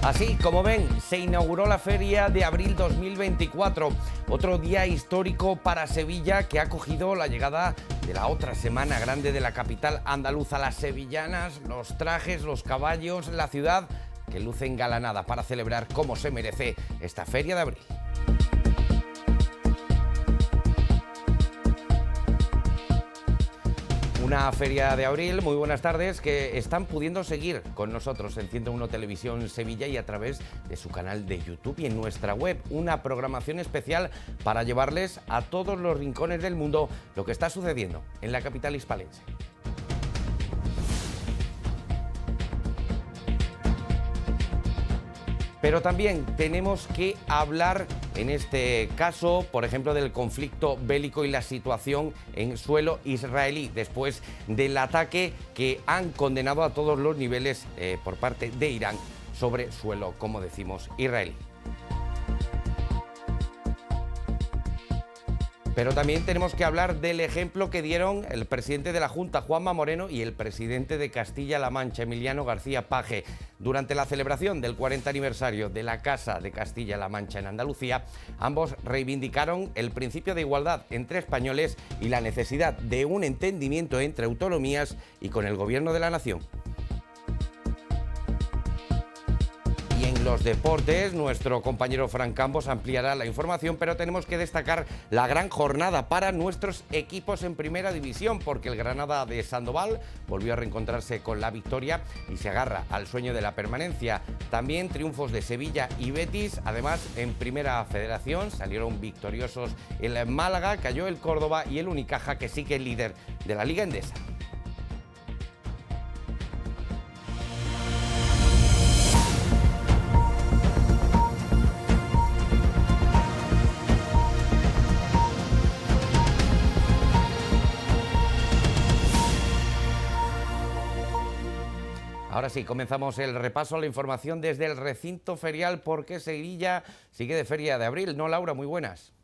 Así, como ven, se inauguró la Feria de Abril 2024, otro día histórico para Sevilla que ha acogido la llegada de la otra semana grande de la capital andaluza. Las sevillanas, los trajes, los caballos, la ciudad que luce engalanada para celebrar como se merece esta Feria de Abril. Una Feria de Abril, muy buenas tardes, que están pudiendo seguir con nosotros en 101 Televisión Sevilla y a través de su canal de YouTube y en nuestra web. Una programación especial para llevarles a todos los rincones del mundo lo que está sucediendo en la capital hispalense. Pero también tenemos que hablar, en este caso, por ejemplo, del conflicto bélico y la situación en suelo israelí, después del ataque que han condenado a todos los niveles por parte de Irán sobre suelo, como decimos, israelí. Pero también tenemos que hablar del ejemplo que dieron el presidente de la Junta, Juanma Moreno, y el presidente de Castilla-La Mancha, Emiliano García Paje, durante la celebración del 40 aniversario de la Casa de Castilla-La Mancha en Andalucía. Ambos reivindicaron el principio de igualdad entre españoles y la necesidad de un entendimiento entre autonomías y con el gobierno de la nación. Los deportes, nuestro compañero Fran Campos ampliará la información, pero tenemos que destacar la gran jornada para nuestros equipos en Primera División, porque el Granada de Sandoval volvió a reencontrarse con la victoria y se agarra al sueño de la permanencia. También triunfos de Sevilla y Betis, además en Primera Federación salieron victoriosos el Málaga, cayó el Córdoba y el Unicaja, que sigue líder de la Liga Endesa. Ahora sí, comenzamos el repaso a la información desde el recinto ferial, porque Sevilla sigue de Feria de Abril. ¿No, Laura? Muy buenas.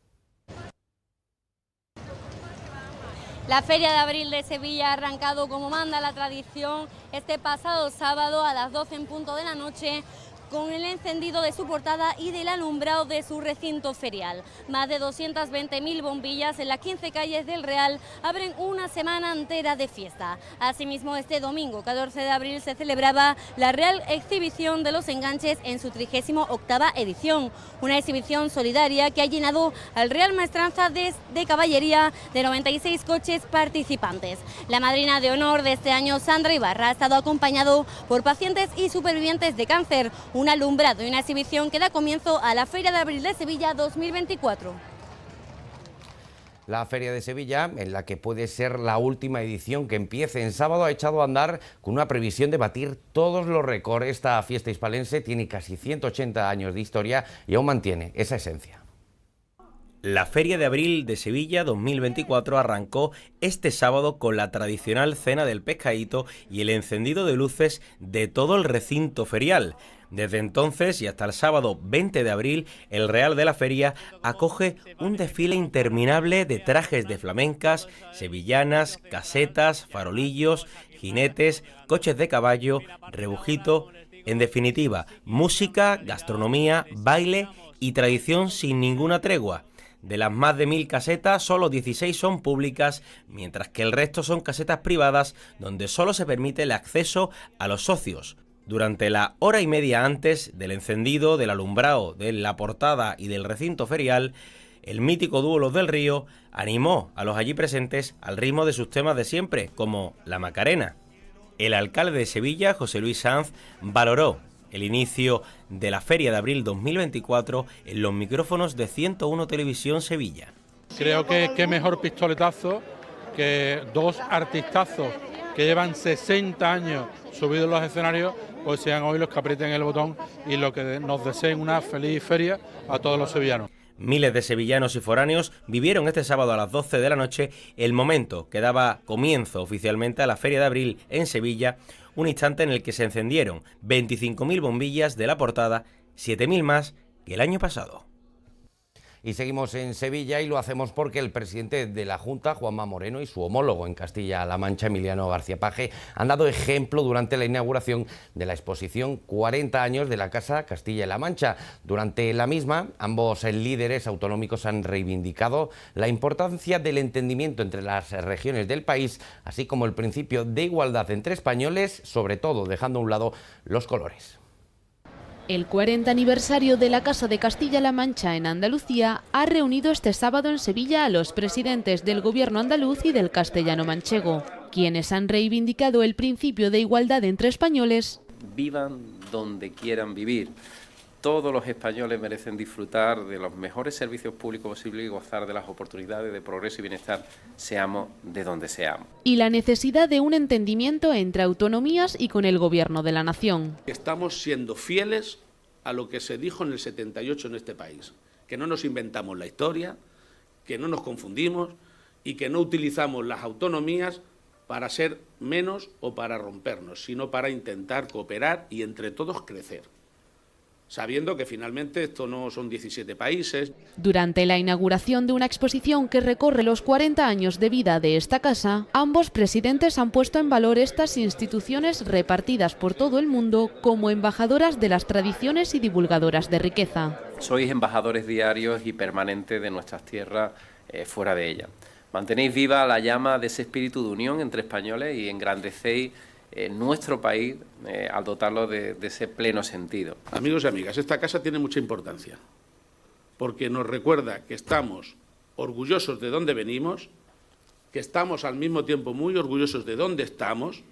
La Feria de Abril de Sevilla ha arrancado como manda la tradición este pasado sábado a las 12 en punto de la noche, con el encendido de su portada y del alumbrado de su recinto ferial. Más de 220.000 bombillas en las 15 calles del Real abren una semana entera de fiesta. Asimismo, este domingo, 14 de abril, se celebraba la Real Exhibición de los Enganches en su 38ª edición, una exhibición solidaria que ha llenado al Real Maestranza de Caballería de 96 coches participantes. La madrina de honor de este año, Sandra Ibarra, ha estado acompañado por pacientes y supervivientes de cáncer, un alumbrado y una exhibición que da comienzo a la Feria de Abril de Sevilla 2024. La Feria de Sevilla, en la que puede ser la última edición que empiece en sábado, ha echado a andar con una previsión de batir todos los récords. Esta fiesta hispalense tiene casi 180 años de historia y aún mantiene esa esencia. La Feria de Abril de Sevilla 2024 arrancó este sábado con la tradicional cena del pescadito y el encendido de luces de todo el recinto ferial. Desde entonces y hasta el sábado 20 de abril, el Real de la Feria acoge un desfile interminable de trajes de flamencas, sevillanas, casetas, farolillos, jinetes, coches de caballo, rebujito, en definitiva, música, gastronomía, baile y tradición sin ninguna tregua. De las más de 1000 casetas, solo 16 son públicas, mientras que el resto son casetas privadas donde solo se permite el acceso a los socios. Durante la hora y media antes del encendido, del alumbrado, de la portada y del recinto ferial, el mítico dúo Los del Río animó a los allí presentes al ritmo de sus temas de siempre, como la Macarena. El alcalde de Sevilla, José Luis Sanz, valoró el inicio de la Feria de Abril 2024 en los micrófonos de 101 Televisión Sevilla. Creo que qué mejor pistoletazo que dos artistazos que llevan 60 años subidos en los escenarios, pues sean hoy los que aprieten el botón y lo que nos deseen una feliz feria a todos los sevillanos. Miles de sevillanos y foráneos vivieron este sábado a las 12 de la noche el momento que daba comienzo oficialmente a la Feria de Abril en Sevilla, un instante en el que se encendieron 25.000 bombillas de la portada, 7.000 más que el año pasado. Y seguimos en Sevilla y lo hacemos porque el presidente de la Junta, Juanma Moreno, y su homólogo en Castilla-La Mancha, Emiliano García Paje, han dado ejemplo durante la inauguración de la exposición 40 años de la Casa Castilla-La Mancha. Durante la misma, ambos líderes autonómicos han reivindicado la importancia del entendimiento entre las regiones del país, así como el principio de igualdad entre españoles, sobre todo dejando a un lado los colores. El 40 aniversario de la Casa de Castilla-La Mancha en Andalucía ha reunido este sábado en Sevilla a los presidentes del gobierno andaluz y del castellano-manchego, quienes han reivindicado el principio de igualdad entre españoles. Vivan donde quieran vivir. Todos los españoles merecen disfrutar de los mejores servicios públicos posibles y gozar de las oportunidades de progreso y bienestar, seamos de donde seamos. Y la necesidad de un entendimiento entre autonomías y con el gobierno de la nación. Estamos siendo fieles a lo que se dijo en el 78 en este país, que no nos inventamos la historia, que no nos confundimos y que no utilizamos las autonomías para ser menos o para rompernos, sino para intentar cooperar y entre todos crecer, sabiendo que finalmente esto no son 17 países. Durante la inauguración de una exposición que recorre los 40 años de vida de esta casa, ambos presidentes han puesto en valor estas instituciones repartidas por todo el mundo como embajadoras de las tradiciones y divulgadoras de riqueza. Sois embajadores diarios y permanentes de nuestras tierras fuera de ellas. Mantenéis viva la llama de ese espíritu de unión entre españoles y engrandecéis nuestro país al dotarlo de ese pleno sentido. Amigos y amigas, esta casa tiene mucha importancia, porque nos recuerda que estamos orgullosos de dónde venimos, que estamos al mismo tiempo muy orgullosos de dónde estamos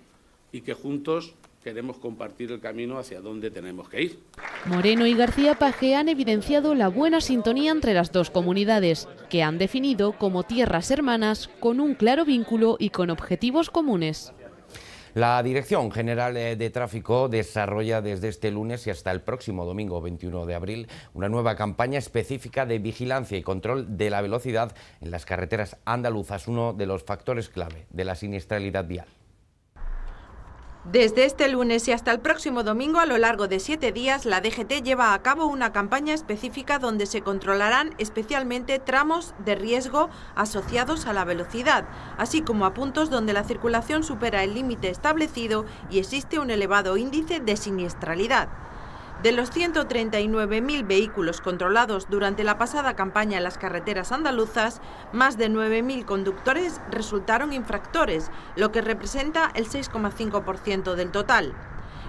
y que juntos queremos compartir el camino hacia dónde tenemos que ir. Moreno y García Paje han evidenciado la buena sintonía entre las dos comunidades, que han definido como tierras hermanas con un claro vínculo y con objetivos comunes. La Dirección General de Tráfico desarrolla desde este lunes y hasta el próximo domingo 21 de abril una nueva campaña específica de vigilancia y control de la velocidad en las carreteras andaluzas, uno de los factores clave de la siniestralidad vial. Desde este lunes y hasta el próximo domingo, a lo largo de 7 días, la DGT lleva a cabo una campaña específica donde se controlarán especialmente tramos de riesgo asociados a la velocidad, así como a puntos donde la circulación supera el límite establecido y existe un elevado índice de siniestralidad. De los 139.000 vehículos controlados durante la pasada campaña en las carreteras andaluzas, más de 9.000 conductores resultaron infractores, lo que representa el 6,5% del total.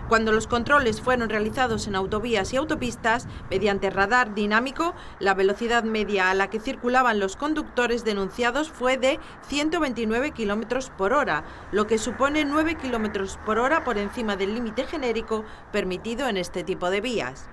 Cuando los controles fueron realizados en autovías y autopistas, mediante radar dinámico, la velocidad media a la que circulaban los conductores denunciados fue de 129 km por hora, lo que supone 9 km por hora por encima del límite genérico permitido en este tipo de vías.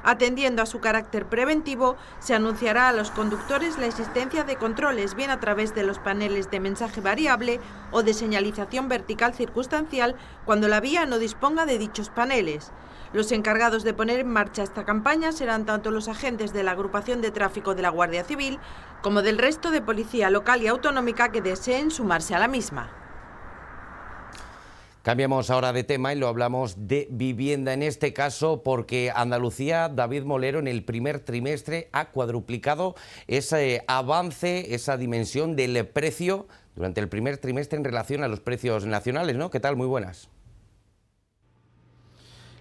Atendiendo a su carácter preventivo, se anunciará a los conductores la existencia de controles, bien a través de los paneles de mensaje variable o de señalización vertical circunstancial, cuando la vía no disponga de dichos paneles. Los encargados de poner en marcha esta campaña serán tanto los agentes de la Agrupación de Tráfico de la Guardia Civil como del resto de policía local y autonómica que deseen sumarse a la misma. Cambiamos ahora de tema y lo hablamos de vivienda, en este caso porque Andalucía, David Molero, en el primer trimestre ha cuadruplicado ese avance, esa dimensión del precio durante el primer trimestre en relación a los precios nacionales, ¿no? ¿Qué tal? Muy buenas.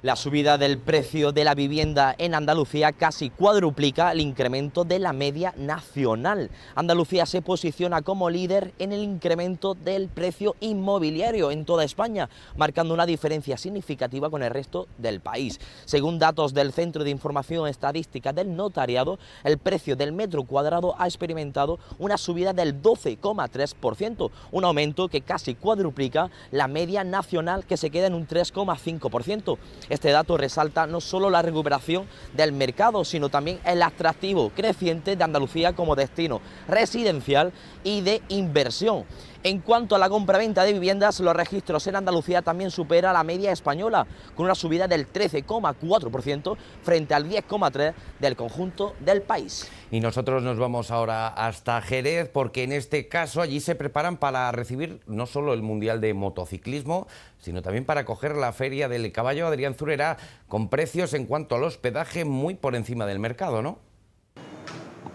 La subida del precio de la vivienda en Andalucía casi cuadruplica el incremento de la media nacional. Andalucía se posiciona como líder en el incremento del precio inmobiliario en toda España, marcando una diferencia significativa con el resto del país. Según datos del Centro de Información Estadística del Notariado, el precio del metro cuadrado ha experimentado una subida del 12,3%, un aumento que casi cuadruplica la media nacional, que se queda en un 3,5%. Este dato resalta no solo la recuperación del mercado, sino también el atractivo creciente de Andalucía como destino residencial y de inversión. En cuanto a la compraventa de viviendas, los registros en Andalucía también supera la media española, con una subida del 13,4% frente al 10,3% del conjunto del país. Y nosotros nos vamos ahora hasta Jerez, porque en este caso allí se preparan para recibir no solo el Mundial de Motociclismo, sino también para acoger la Feria del Caballo Adrián Zurera, con precios en cuanto al hospedaje muy por encima del mercado, ¿no?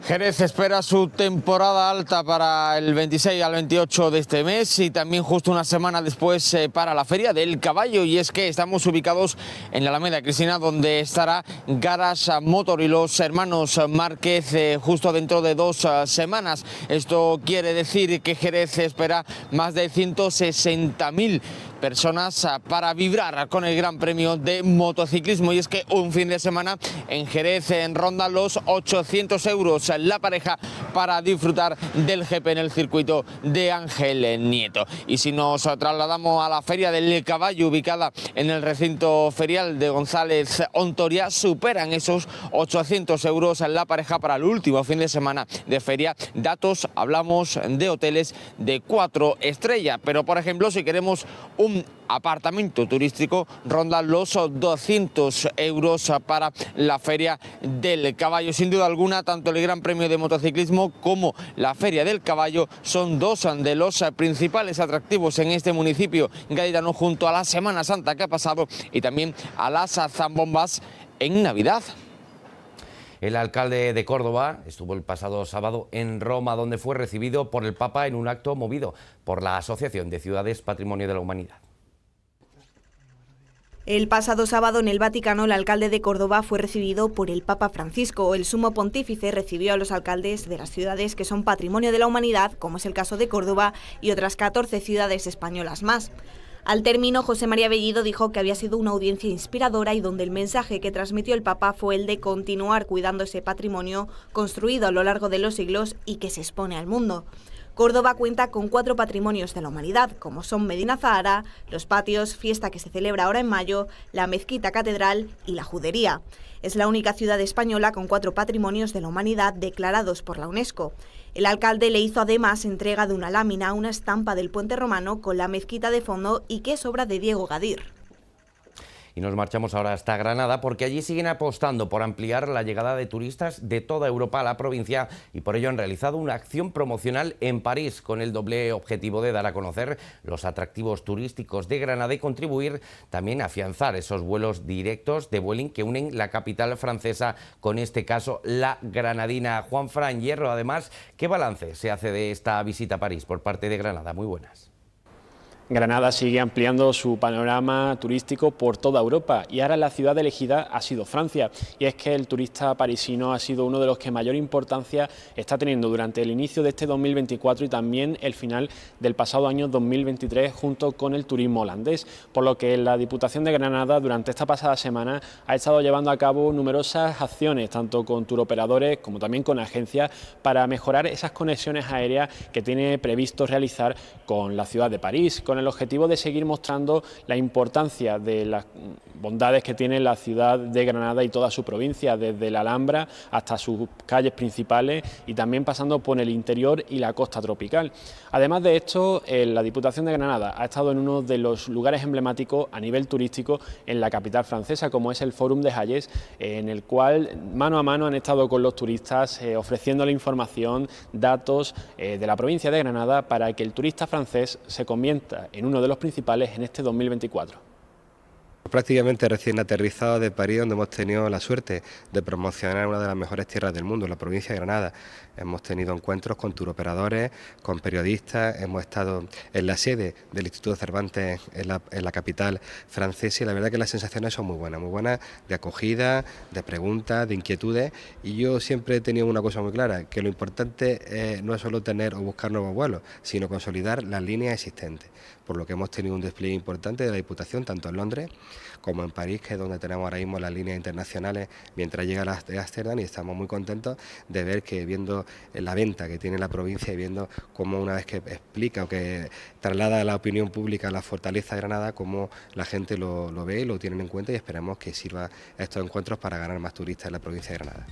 Jerez espera su temporada alta para el 26 al 28 de este mes y también justo una semana después para la Feria del Caballo, y es que estamos ubicados en la Alameda Cristina, donde estará Garage Motor y los hermanos Márquez justo dentro de 2 semanas. Esto quiere decir que Jerez espera más de 160.000 personas para vibrar con el Gran Premio de Motociclismo, y es que un fin de semana en Jerez ronda los 800 euros la pareja para disfrutar del GP en el circuito de Ángel Nieto. Y si nos trasladamos a la Feria del Caballo, ubicada en el recinto ferial de González Ontoria, superan esos 800 euros la pareja para el último fin de semana de feria. Datos, hablamos de hoteles de 4 estrellas, pero por ejemplo, si queremos un apartamento turístico, ronda los 200 euros para la Feria del Caballo. Sin duda alguna, tanto el Gran Premio de Motociclismo como la Feria del Caballo son 2 de los principales atractivos en este municipio gaditano, junto a la Semana Santa que ha pasado y también a las zambombas en Navidad. El alcalde de Córdoba estuvo el pasado sábado en Roma, donde fue recibido por el Papa en un acto movido por la Asociación de Ciudades Patrimonio de la Humanidad. El pasado sábado en el Vaticano, el alcalde de Córdoba fue recibido por el Papa Francisco. El sumo pontífice recibió a los alcaldes de las ciudades que son patrimonio de la humanidad, como es el caso de Córdoba y otras 14 ciudades españolas más. Al término, José María Bellido dijo que había sido una audiencia inspiradora y donde el mensaje que transmitió el Papa fue el de continuar cuidando ese patrimonio construido a lo largo de los siglos y que se expone al mundo. Córdoba cuenta con 4 patrimonios de la humanidad, como son Medina Zahara, Los Patios, fiesta que se celebra ahora en mayo, la Mezquita Catedral y la Judería. Es la única ciudad española con 4 patrimonios de la humanidad declarados por la UNESCO. El alcalde le hizo además entrega de una lámina, una estampa del puente romano con la mezquita de fondo y que es obra de Diego Gadir. Y nos marchamos ahora hasta Granada, porque allí siguen apostando por ampliar la llegada de turistas de toda Europa a la provincia, y por ello han realizado una acción promocional en París con el doble objetivo de dar a conocer los atractivos turísticos de Granada y contribuir también a afianzar esos vuelos directos de Vueling que unen la capital francesa con, este caso, la granadina. Juanfran Hierro, además, ¿qué balance se hace de esta visita a París por parte de Granada? Muy buenas. Granada sigue ampliando su panorama turístico por toda Europa y ahora la ciudad elegida ha sido Francia, y es que el turista parisino ha sido uno de los que mayor importancia está teniendo durante el inicio de este 2024 y también el final del pasado año 2023 junto con el turismo holandés, por lo que la Diputación de Granada durante esta pasada semana ha estado llevando a cabo numerosas acciones tanto con turoperadores como también con agencias para mejorar esas conexiones aéreas que tiene previsto realizar con la ciudad de París, con el objetivo de seguir mostrando la importancia de las bondades que tiene la ciudad de Granada y toda su provincia, desde la Alhambra hasta sus calles principales y también pasando por el interior y la costa tropical. Además de esto, la Diputación de Granada ha estado en uno de los lugares emblemáticos a nivel turístico en la capital francesa, como es el Fórum de Hayes, en el cual mano a mano han estado con los turistas ofreciéndole información, datos de la provincia de Granada para que el turista francés se convierta en uno de los principales en este 2024. Prácticamente recién aterrizado de París, donde hemos tenido la suerte de promocionar una de las mejores tierras del mundo, la provincia de Granada. Hemos tenido encuentros con turoperadores, con periodistas, hemos estado en la sede del Instituto Cervantes en la capital francesa, y la verdad que las sensaciones son muy buenas de acogida, de preguntas, de inquietudes, y yo siempre he tenido una cosa muy clara, que lo importante no es solo tener o buscar nuevos vuelos, sino consolidar las líneas existentes, por lo que hemos tenido un despliegue importante de la Diputación, tanto en Londres como en París, que es donde tenemos ahora mismo las líneas internacionales mientras llega la de Ámsterdam, y estamos muy contentos de ver que, viendo la venta que tiene la provincia y viendo cómo una vez que explica o que traslada a la opinión pública la fortaleza de Granada, cómo la gente lo ve y lo tienen en cuenta, y esperamos que sirva estos encuentros para ganar más turistas en la provincia de Granada.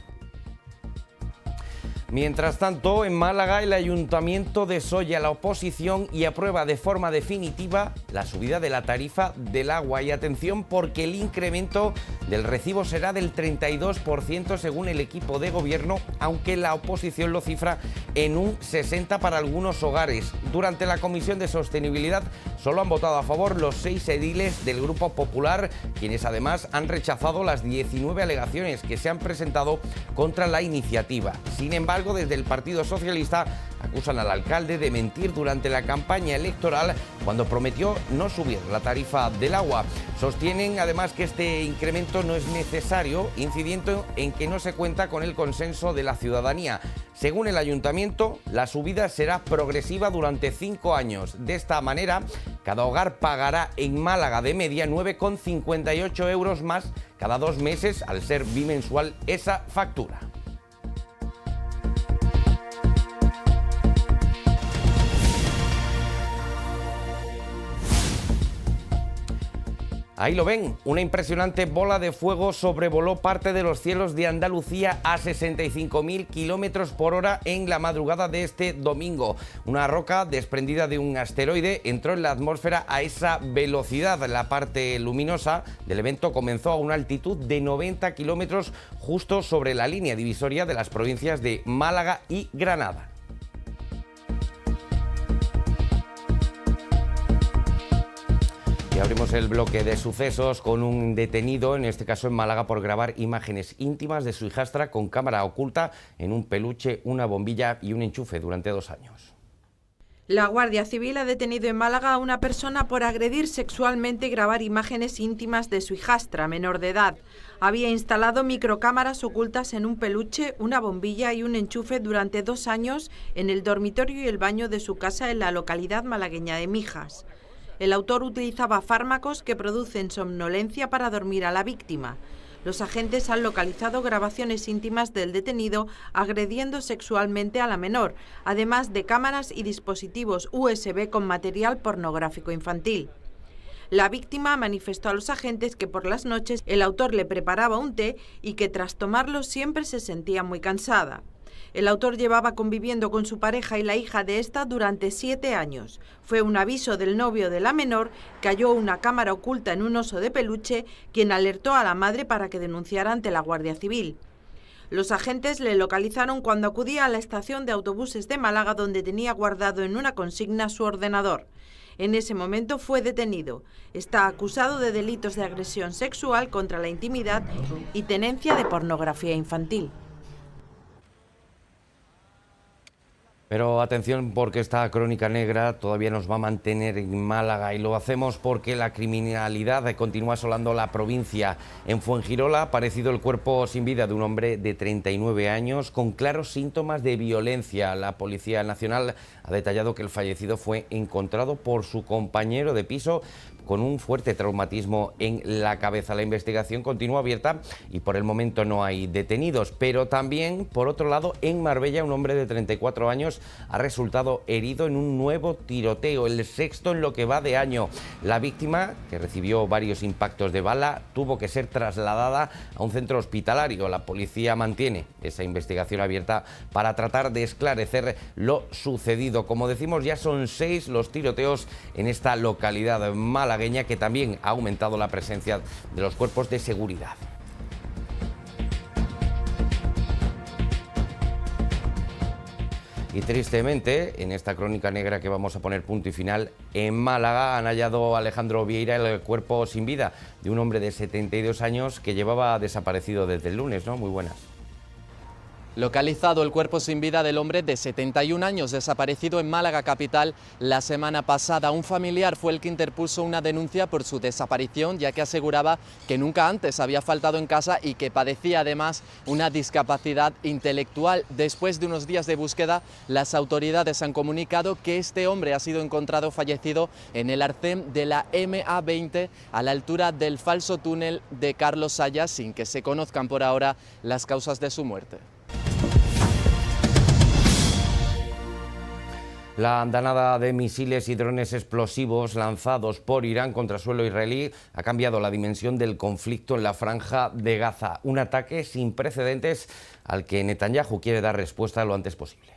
Mientras tanto, en Málaga el Ayuntamiento desoye a la oposición y aprueba de forma definitiva la subida de la tarifa del agua. Y atención, porque el incremento del recibo será del 32% según el equipo de gobierno, aunque la oposición lo cifra en un 60% para algunos hogares. Durante la Comisión de Sostenibilidad solo han votado a favor los 6 ediles del Grupo Popular, quienes además han rechazado las 19 alegaciones que se han presentado contra la iniciativa. Sin embargo, desde el Partido Socialista acusan al alcalde de mentir durante la campaña electoral cuando prometió no subir la tarifa del agua. Sostienen además que este incremento no es necesario, incidiendo en que no se cuenta con el consenso de la ciudadanía. Según el ayuntamiento, la subida será progresiva durante 5 años. De esta manera, cada hogar pagará en Málaga de media 9,58 euros más cada 2 meses, al ser bimensual esa factura. Ahí lo ven, una impresionante bola de fuego sobrevoló parte de los cielos de Andalucía a 65.000 kilómetros por hora en la madrugada de este domingo. Una roca desprendida de un asteroide entró en la atmósfera a esa velocidad. La parte luminosa del evento comenzó a una altitud de 90 kilómetros justo sobre la línea divisoria de las provincias de Málaga y Granada. Y abrimos el bloque de sucesos con un detenido, en este caso en Málaga, por grabar imágenes íntimas de su hijastra con cámara oculta en un peluche, una bombilla y un enchufe durante 2 años. La Guardia Civil ha detenido en Málaga a una persona por agredir sexualmente y grabar imágenes íntimas de su hijastra, menor de edad. Había instalado microcámaras ocultas en un peluche, una bombilla y un enchufe durante 2 años en el dormitorio y el baño de su casa en la localidad malagueña de Mijas. El autor utilizaba fármacos que producen somnolencia para dormir a la víctima. Los agentes han localizado grabaciones íntimas del detenido agrediendo sexualmente a la menor, además de cámaras y dispositivos USB con material pornográfico infantil. La víctima manifestó a los agentes que por las noches el autor le preparaba un té y que tras tomarlo siempre se sentía muy cansada. El autor llevaba conviviendo con su pareja y la hija de esta durante 7 años. Fue un aviso del novio de la menor que halló una cámara oculta en un oso de peluche, quien alertó a la madre para que denunciara ante la Guardia Civil. Los agentes le localizaron cuando acudía a la estación de autobuses de Málaga, donde tenía guardado en una consigna su ordenador. En ese momento fue detenido. Está acusado de delitos de agresión sexual contra la intimidad y tenencia de pornografía infantil. Pero atención, porque esta crónica negra todavía nos va a mantener en Málaga, y lo hacemos porque la criminalidad continúa asolando la provincia. En Fuengirola ha aparecido el cuerpo sin vida de un hombre de 39 años con claros síntomas de violencia. La Policía Nacional ha detallado que el fallecido fue encontrado por su compañero de piso con un fuerte traumatismo en la cabeza. La investigación continúa abierta y por el momento no hay detenidos, pero también, por otro lado, en Marbella un hombre de 34 años ha resultado herido en un nuevo tiroteo, el 6º en lo que va de año. La víctima, que recibió varios impactos de bala, tuvo que ser trasladada a un centro hospitalario. La policía mantiene esa investigación abierta para tratar de esclarecer lo sucedido. Como decimos, ya son 6 los tiroteos en esta localidad malagueña, que también ha aumentado la presencia de los cuerpos de seguridad. Y tristemente, en esta crónica negra que vamos a poner punto y final, en Málaga han hallado a Alejandro Vieira el cuerpo sin vida de un hombre de 72 años que llevaba desaparecido desde el lunes, ¿no? Muy buenas. Localizado el cuerpo sin vida del hombre de 71 años desaparecido en Málaga capital la semana pasada. Un familiar fue el que interpuso una denuncia por su desaparición, ya que aseguraba que nunca antes había faltado en casa y que padecía además una discapacidad intelectual. Después de unos días de búsqueda, las autoridades han comunicado que este hombre ha sido encontrado fallecido en el arcén de la MA20 a la altura del falso túnel de Carlos Sayas, sin que se conozcan por ahora las causas de su muerte. La andanada de misiles y drones explosivos lanzados por Irán contra suelo israelí ha cambiado la dimensión del conflicto en la franja de Gaza. Un ataque sin precedentes al que Netanyahu quiere dar respuesta lo antes posible.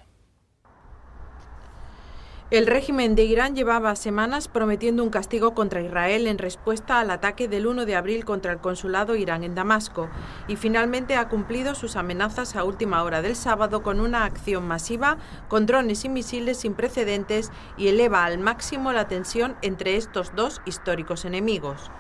El régimen de Irán llevaba semanas prometiendo un castigo contra Israel en respuesta al ataque del 1 de abril contra el consulado Irán en Damasco y finalmente ha cumplido sus amenazas a última hora del sábado con una acción masiva con drones y misiles sin precedentes y eleva al máximo la tensión entre estos dos históricos enemigos.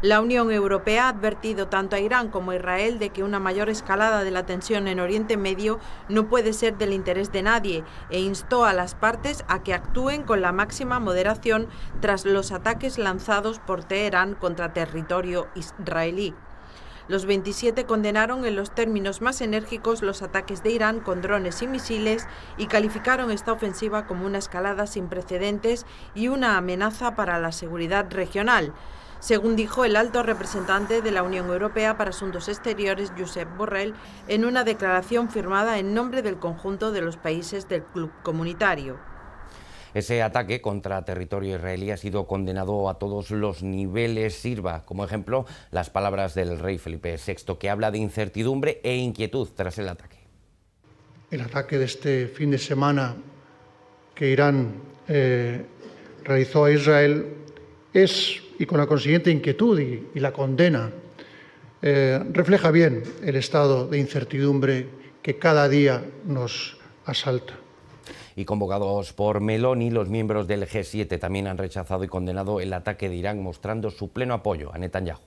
La Unión Europea ha advertido tanto a Irán como a Israel de que una mayor escalada de la tensión en Oriente Medio no puede ser del interés de nadie e instó a las partes a que actúen con la máxima moderación tras los ataques lanzados por Teherán contra territorio israelí. Los 27 condenaron en los términos más enérgicos los ataques de Irán con drones y misiles y calificaron esta ofensiva como una escalada sin precedentes y una amenaza para la seguridad regional, según dijo el alto representante de la Unión Europea para Asuntos Exteriores, Josep Borrell, en una declaración firmada en nombre del conjunto de los países del club comunitario. Ese ataque contra territorio israelí ha sido condenado a todos los niveles. Sirva como ejemplo las palabras del rey Felipe VI, que habla de incertidumbre e inquietud tras el ataque. El ataque de este fin de semana que Irán realizó a Israel y con la consiguiente inquietud y la condena, refleja bien el estado de incertidumbre que cada día nos asalta. Y convocados por Meloni, los miembros del G7 también han rechazado y condenado el ataque de Irán, mostrando su pleno apoyo a Netanyahu.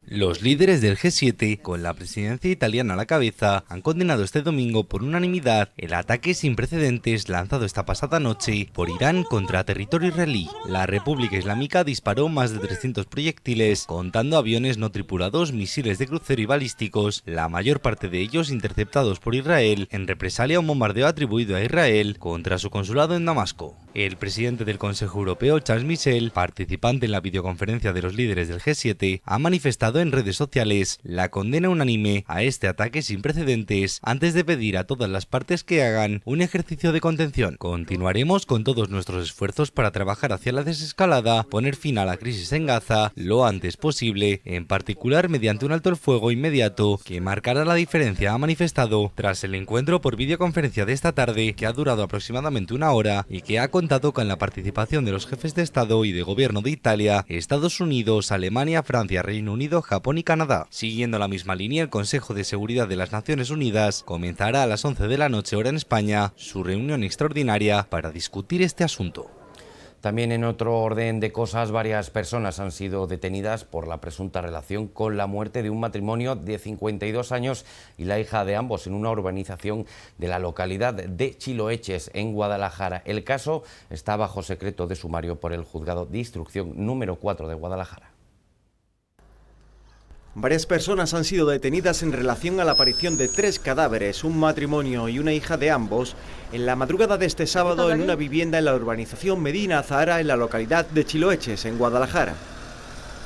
Los líderes del G7, con la presidencia italiana a la cabeza, han condenado este domingo por unanimidad el ataque sin precedentes lanzado esta pasada noche por Irán contra territorio israelí. La República Islámica disparó más de 300 proyectiles, contando aviones no tripulados, misiles de crucero y balísticos, la mayor parte de ellos interceptados por Israel, en represalia a un bombardeo atribuido a Israel contra su consulado en Damasco. El presidente del Consejo Europeo, Charles Michel, participante en la videoconferencia de los líderes del G7, ha manifestado en redes sociales la condena unánime a este ataque sin precedentes antes de pedir a todas las partes que hagan un ejercicio de contención. Continuaremos con todos nuestros esfuerzos para trabajar hacia la desescalada, poner fin a la crisis en Gaza lo antes posible, en particular mediante un alto el fuego inmediato que marcará la diferencia, ha manifestado tras el encuentro por videoconferencia de esta tarde, que ha durado aproximadamente una hora y que ha contado con la participación de los jefes de Estado y de Gobierno de Italia, Estados Unidos, Alemania, Francia, Reino Unido, Japón y Canadá. Siguiendo la misma línea, el Consejo de Seguridad de las Naciones Unidas comenzará a las 11 de la noche hora en España su reunión extraordinaria para discutir este asunto. También en otro orden de cosas, varias personas han sido detenidas por la presunta relación con la muerte de un matrimonio de 52 años y la hija de ambos en una urbanización de la localidad de Chiloeches, en Guadalajara. El caso está bajo secreto de sumario por el Juzgado de Instrucción número 4 de Guadalajara. Varias personas han sido detenidas en relación a la aparición de 3 cadáveres, un matrimonio y una hija de ambos, en la madrugada de este sábado en una vivienda en la urbanización Medina Azahara, en la localidad de Chiloeches, en Guadalajara.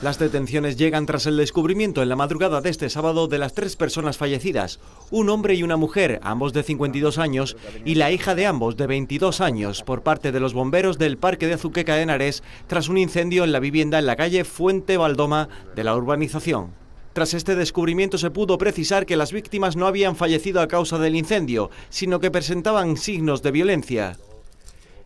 Las detenciones llegan tras el descubrimiento en la madrugada de este sábado de las 3 personas fallecidas, un hombre y una mujer, ambos de 52 años, y la hija de ambos de 22 años, por parte de los bomberos del Parque de Azuqueca de Henares, tras un incendio en la vivienda en la calle Fuente Valdoma de la urbanización. Tras este descubrimiento se pudo precisar que las víctimas no habían fallecido a causa del incendio, sino que presentaban signos de violencia.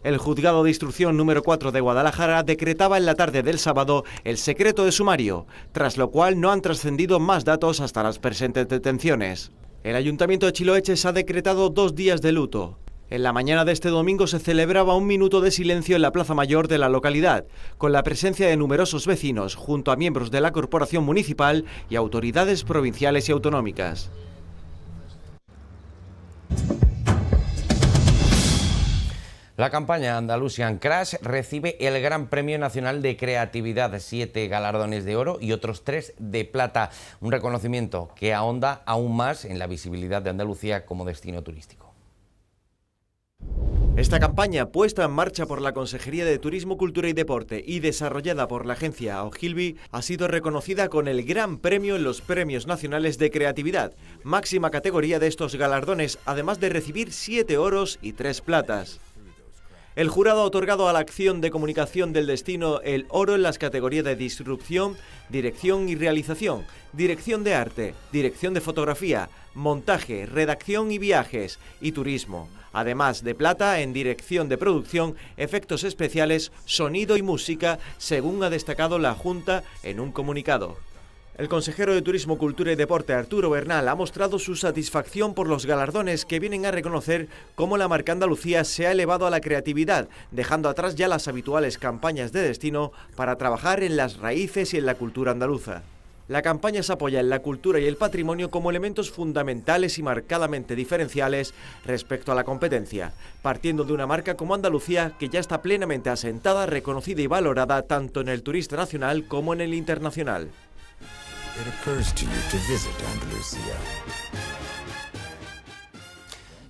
El Juzgado de Instrucción número 4 de Guadalajara decretaba en la tarde del sábado el secreto de sumario, tras lo cual no han trascendido más datos hasta las presentes detenciones. El Ayuntamiento de Chiloeches ha decretado 2 días de luto. En la mañana de este domingo se celebraba un minuto de silencio en la Plaza Mayor de la localidad, con la presencia de numerosos vecinos, junto a miembros de la Corporación Municipal y autoridades provinciales y autonómicas. La campaña Andalusian Crash recibe el Gran Premio Nacional de Creatividad, 7 galardones de oro y otros 3 de plata, un reconocimiento que ahonda aún más en la visibilidad de Andalucía como destino turístico. Esta campaña, puesta en marcha por la Consejería de Turismo, Cultura y Deporte y desarrollada por la agencia Ogilvy, ha sido reconocida con el Gran Premio en los Premios Nacionales de Creatividad, máxima categoría de estos galardones, además de recibir 7 oros y 3 platas. El jurado ha otorgado a la acción de comunicación del destino el oro en las categorías de disrupción, dirección y realización, dirección de arte, dirección de fotografía, montaje, redacción y viajes y turismo. Además de plata en dirección de producción, efectos especiales, sonido y música, según ha destacado la Junta en un comunicado. El consejero de Turismo, Cultura y Deporte, Arturo Bernal, ha mostrado su satisfacción por los galardones que vienen a reconocer cómo la marca Andalucía se ha elevado a la creatividad, dejando atrás ya las habituales campañas de destino para trabajar en las raíces y en la cultura andaluza. La campaña se apoya en la cultura y el patrimonio como elementos fundamentales y marcadamente diferenciales respecto a la competencia, partiendo de una marca como Andalucía que ya está plenamente asentada, reconocida y valorada tanto en el turista nacional como en el internacional.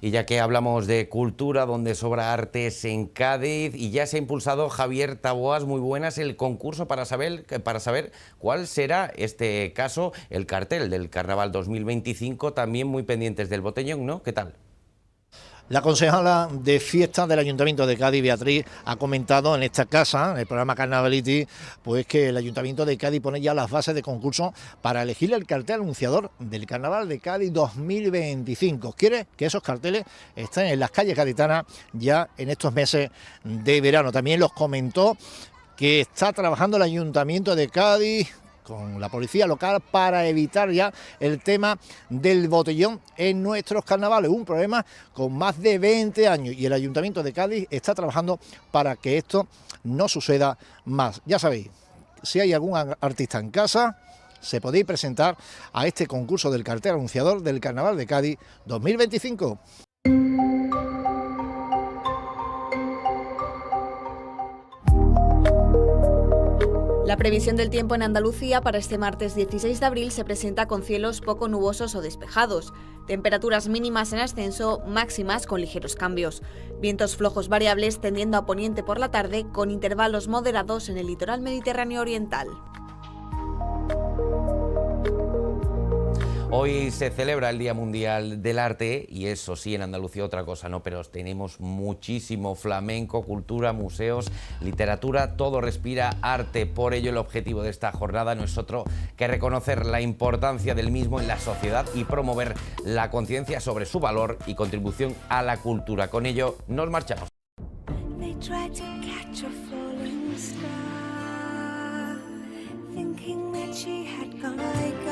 Y ya que hablamos de cultura, donde sobra arte es en Cádiz, y ya se ha impulsado, Javier Taboas, muy buenas, el concurso para saber cuál será este caso, el cartel del Carnaval 2025, también muy pendientes del botellón, ¿no? ¿Qué tal? La concejala de fiestas del Ayuntamiento de Cádiz, Beatriz, ha comentado en esta casa, en el programa Carnavality, pues que el Ayuntamiento de Cádiz pone ya las bases de concurso para elegir el cartel anunciador del Carnaval de Cádiz 2025. Quiere que esos carteles estén en las calles gaditanas ya en estos meses de verano. También los comentó que está trabajando el Ayuntamiento de Cádiz con la policía local para evitar ya el tema del botellón en nuestros carnavales, un problema con más de 20 años, y el Ayuntamiento de Cádiz está trabajando para que esto no suceda más. Ya sabéis, si hay algún artista en casa, se podéis presentar a este concurso del cartel anunciador del Carnaval de Cádiz 2025. La previsión del tiempo en Andalucía para este martes 16 de abril se presenta con cielos poco nubosos o despejados, temperaturas mínimas en ascenso, máximas con ligeros cambios, vientos flojos variables tendiendo a poniente por la tarde con intervalos moderados en el litoral mediterráneo oriental. Hoy se celebra el Día Mundial del Arte y eso sí, en Andalucía otra cosa no, pero tenemos muchísimo flamenco, cultura, museos, literatura, todo respira arte. Por ello el objetivo de esta jornada no es otro que reconocer la importancia del mismo en la sociedad y promover la conciencia sobre su valor y contribución a la cultura. Con ello nos marchamos. Thinking that she had gone.